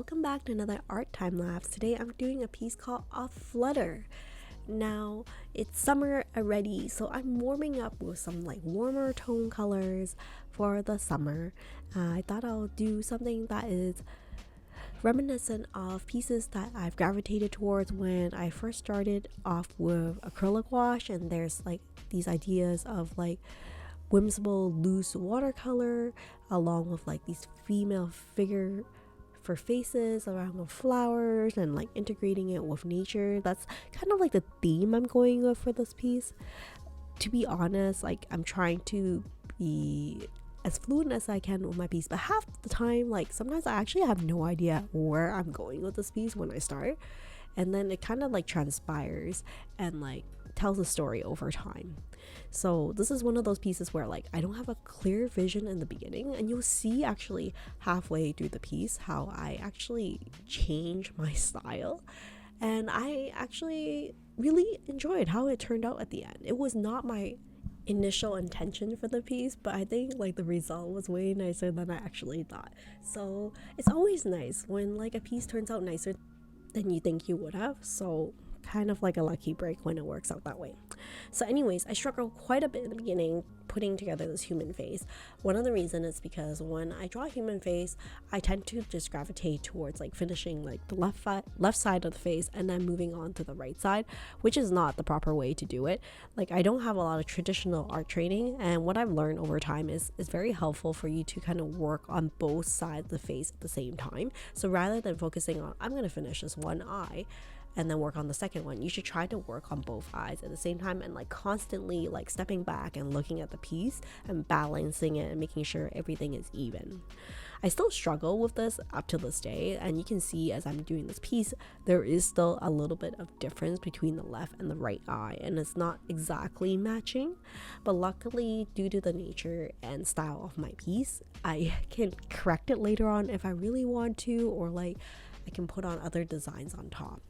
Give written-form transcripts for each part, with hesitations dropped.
welcome back to another art time lapse. Today I'm doing a piece called a flutter. Now it's summer already, so I'm warming up with some like warmer tone colors for the summer. I thought I'll do something that is reminiscent of pieces that I've gravitated towards when I first started off with acrylic gouache, and there's like these ideas of like whimsical loose watercolor along with like these female figure for faces around with flowers and like integrating it with nature. That's kind of like the theme I'm going with for this piece. To be honest, like I'm trying to be as fluent as I can with my piece, but half the time, like sometimes I actually have no idea where I'm going with this piece when I start, and then it kind of like transpires and like tells a story over time. So this is one of those pieces where like I don't have a clear vision in the beginning, and you'll see actually halfway through the piece how I actually change my style, and I actually really enjoyed how it turned out at the end. It was not my initial intention for the piece, but I think like the result was way nicer than I actually thought. So it's always nice when like a piece turns out nicer than you think you would have. So kind of like a lucky break when it works out that way. So anyways, I struggled quite a bit in the beginning putting together this human face. One of the reasons is because when I draw a human face, I tend to just gravitate towards like finishing like the left side of the face and then moving on to the right side, which is not the proper way to do it. Like I don't have a lot of traditional art training, and what I've learned over time is very helpful for you to kind of work on both sides of the face at the same time. So rather than focusing on I'm going to finish this one eye and then work on the second one, you should try to work on both eyes at the same time, and like constantly like stepping back and looking at the piece and balancing it and making sure everything is even. I still struggle with this up to this day, and you can see as I'm doing this piece there is still a little bit of difference between the left and the right eye, and it's not exactly matching, but luckily due to the nature and style of my piece I can correct it later on if I really want to, or like I can put on other designs on top.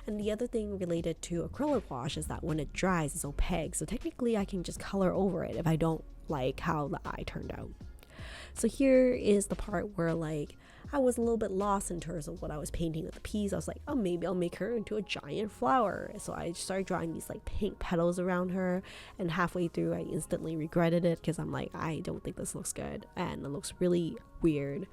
And the other thing related to acrylic gouache is that when it dries, it's opaque. So technically I can just color over it if I don't like how the eye turned out. So here is the part where like I was a little bit lost in terms of what I was painting with the piece. I was like, oh, maybe I'll make her into a giant flower. So I started drawing these like pink petals around her, and halfway through I instantly regretted it because I'm like, I don't think this looks good and it looks really weird.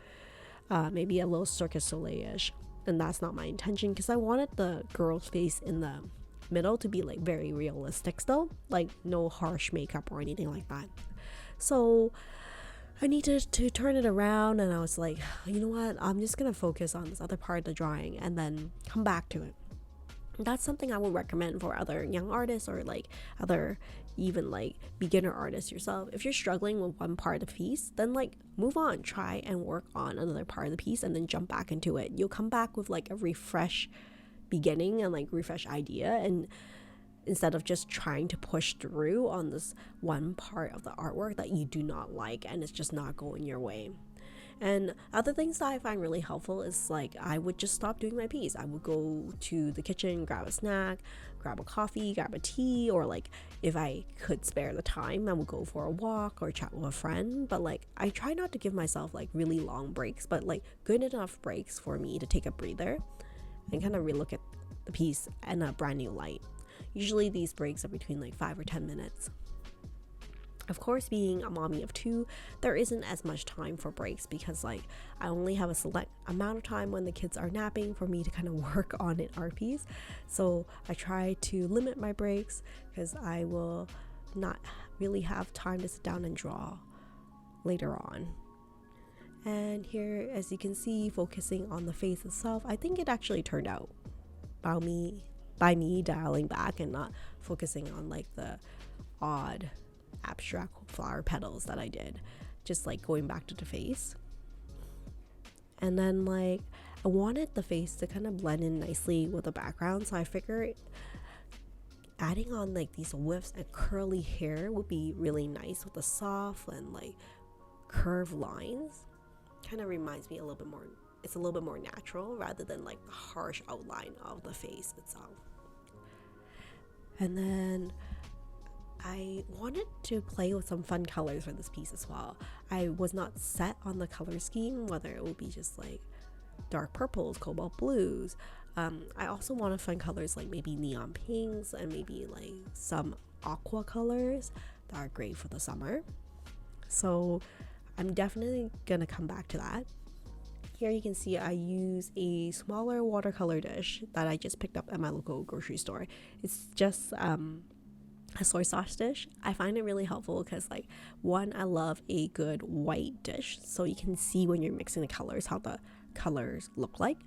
Maybe a little Cirque du Soleil-ish. And that's not my intention, because I wanted the girl's face in the middle to be like very realistic still, like no harsh makeup or anything like that. So I needed to turn it around, and I was like, you know what, I'm just gonna focus on this other part of the drawing and then come back to it. That's something I would recommend for other young artists, or like other even like beginner artists yourself. If you're struggling with one part of the piece, then like move on, try and work on another part of the piece and then jump back into it. You'll come back with like a refresh beginning and like refresh idea, and instead of just trying to push through on this one part of the artwork that you do not like and it's just not going your way. And other things that I find really helpful is like I would just stop doing my piece. I would go to the kitchen, grab a snack, grab a coffee, grab a tea, or like if I could spare the time, I would go for a walk or chat with a friend. But like I try not to give myself like really long breaks, but like good enough breaks for me to take a breather and kind of relook at the piece in a brand new light. Usually these breaks are between like 5 or 10 minutes. Of course, being a mommy of two, there isn't as much time for breaks, because like I only have a select amount of time when the kids are napping for me to kind of work on an art piece. So I try to limit my breaks, because I will not really have time to sit down and draw later on. And here, as you can see, focusing on the face itself, I think it actually turned out by me dialing back and not focusing on like the odd abstract flower petals that I did, just like going back to the face. And then like I wanted the face to kind of blend in nicely with the background, so I figured adding on like these whips and curly hair would be really nice with the soft and like curved lines. Kind of reminds me a little bit more, it's a little bit more natural rather than like the harsh outline of the face itself. And then I wanted to play with some fun colors for this piece as well. I was not set on the color scheme, whether it would be just like dark purples, cobalt blues. I also want to find colors like maybe neon pinks and maybe like some aqua colors that are great for the summer. So I'm definitely gonna come back to that. Here you can see I use a smaller watercolor dish that I just picked up at my local grocery store. It's just a soy sauce dish. I find it really helpful because, like, one, I love a good white dish so you can see when you're mixing the colors how the colors look like.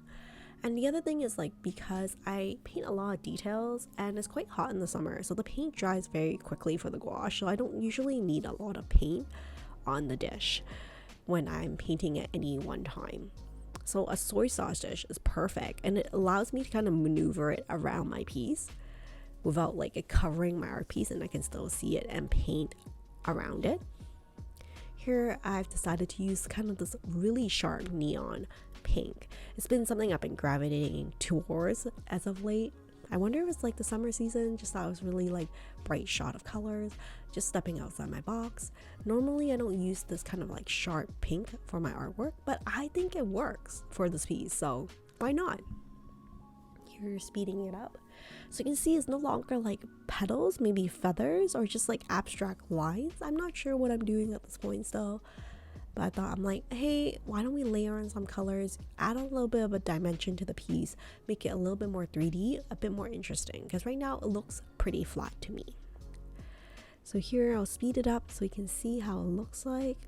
And the other thing is, like, because I paint a lot of details and it's quite hot in the summer, so the paint dries very quickly for the gouache, so I don't usually need a lot of paint on the dish when I'm painting at any one time. So a soy sauce dish is perfect, and it allows me to kind of maneuver it around my piece without like it covering my art piece, and I can still see it and paint around it. Here I've decided to use kind of this really sharp neon pink. It's been something I've been gravitating towards as of late. I wonder if it's like the summer season, just thought it was really like bright shot of colors, just stepping outside my box. Normally I don't use this kind of like sharp pink for my artwork, but I think it works for this piece, so why not? Here, speeding it up. So you can see it's no longer like petals, maybe feathers, or just like abstract lines. I'm not sure what I'm doing at this point still. But I thought, I'm like, hey, why don't we layer on some colors, add a little bit of a dimension to the piece, make it a little bit more 3D, a bit more interesting, because right now it looks pretty flat to me. So here I'll speed it up so you can see how it looks like.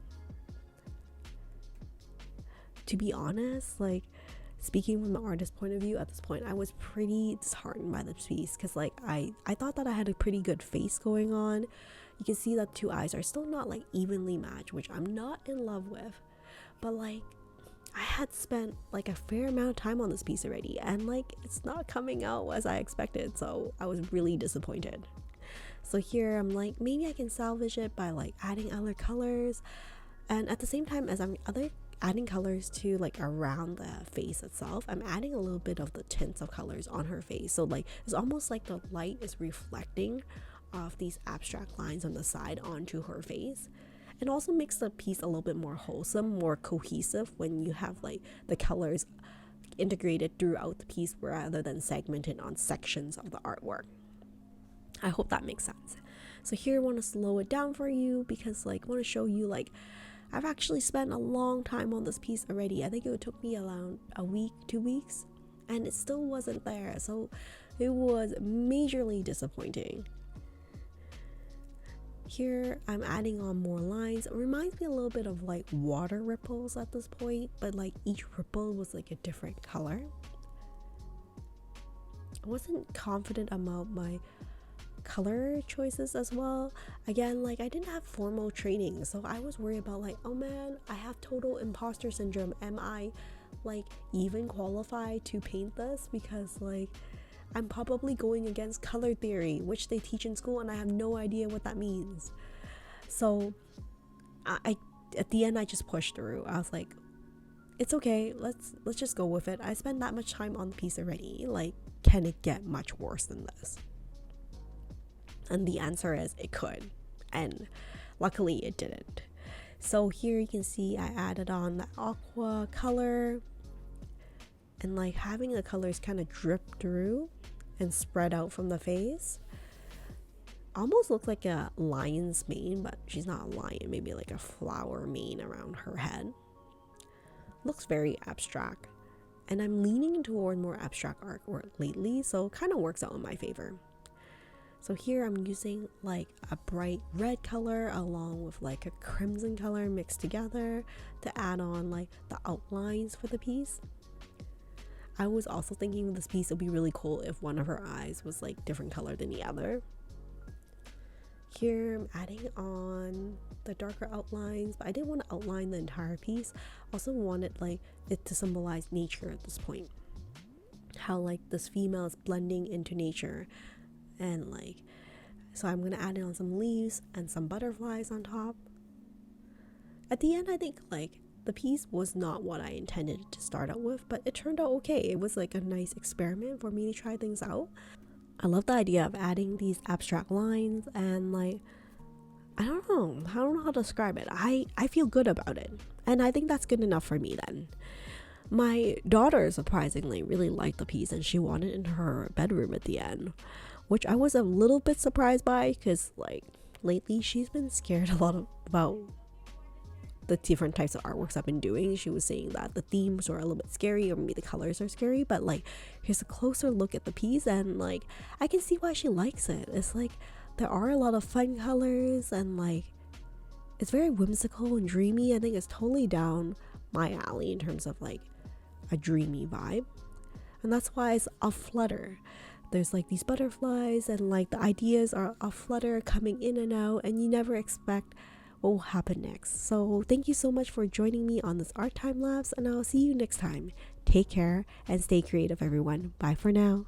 To be honest, like, speaking from the artist's point of view, at this point I was pretty disheartened by this piece because like I thought that I had a pretty good face going on. You can see that two eyes are still not like evenly matched, which I'm not in love with, but like I had spent like a fair amount of time on this piece already, and like it's not coming out as I expected, so I was really disappointed. So here I'm like, maybe I can salvage it by like adding other colors, and at the same time as I'm adding colors to like around the face itself, I'm adding a little bit of the tints of colors on her face, so like it's almost like the light is reflecting off these abstract lines on the side onto her face, and also makes the piece a little bit more wholesome, more cohesive when you have like the colors integrated throughout the piece rather than segmented on sections of the artwork. I hope that makes sense. So here I want to slow it down for you because like I want to show you like I've actually spent a long time on this piece already. I think it took me around a week, 2 weeks, and it still wasn't there, so it was majorly disappointing. Here I'm adding on more lines. It reminds me a little bit of like water ripples at this point, but like each ripple was like a different color. I wasn't confident about my color choices as well. Again, like I didn't have formal training, so I was worried about like, oh man, I have total imposter syndrome. Am I like even qualified to paint this? Because like I'm probably going against color theory, which they teach in school, and I have no idea what that means. So I at the end I just pushed through. I was like, it's okay, let's just go with it. I spent that much time on the piece already, like can it get much worse than this? And the answer is it could, and luckily it didn't. So here you can see I added on the aqua color, and like having the colors kind of drip through and spread out from the face. Almost looks like a lion's mane, but she's not a lion, maybe like a flower mane around her head. Looks very abstract, and I'm leaning toward more abstract artwork lately, so kind of works out in my favor. So here I'm using like a bright red color along with like a crimson color mixed together to add on like the outlines for the piece. I was also thinking this piece would be really cool if one of her eyes was like different color than the other. Here I'm adding on the darker outlines, but I didn't want to outline the entire piece. Also wanted like it to symbolize nature at this point. How like this female is blending into nature. And like, so I'm gonna add in on some leaves and some butterflies on top. At the end, I think like the piece was not what I intended to start out with, but it turned out okay. It was like a nice experiment for me to try things out. I love the idea of adding these abstract lines, and like I don't know how to describe it. I feel good about it, and I think that's good enough for me then. My daughter surprisingly really liked the piece and she wanted it in her bedroom at the end, which I was a little bit surprised by because like lately she's been scared a lot about the different types of artworks I've been doing. She was saying that the themes were a little bit scary or maybe the colors are scary, but like here's a closer look at the piece and like I can see why she likes it. It's like there are a lot of fun colors and like it's very whimsical and dreamy. I think it's totally down my alley in terms of like a dreamy vibe, and that's why it's a flutter. There's like these butterflies and like the ideas are a flutter coming in and out and you never expect what will happen next. So thank you so much for joining me on this art time lapse, and I'll see you next time. Take care and stay creative, everyone. Bye for now.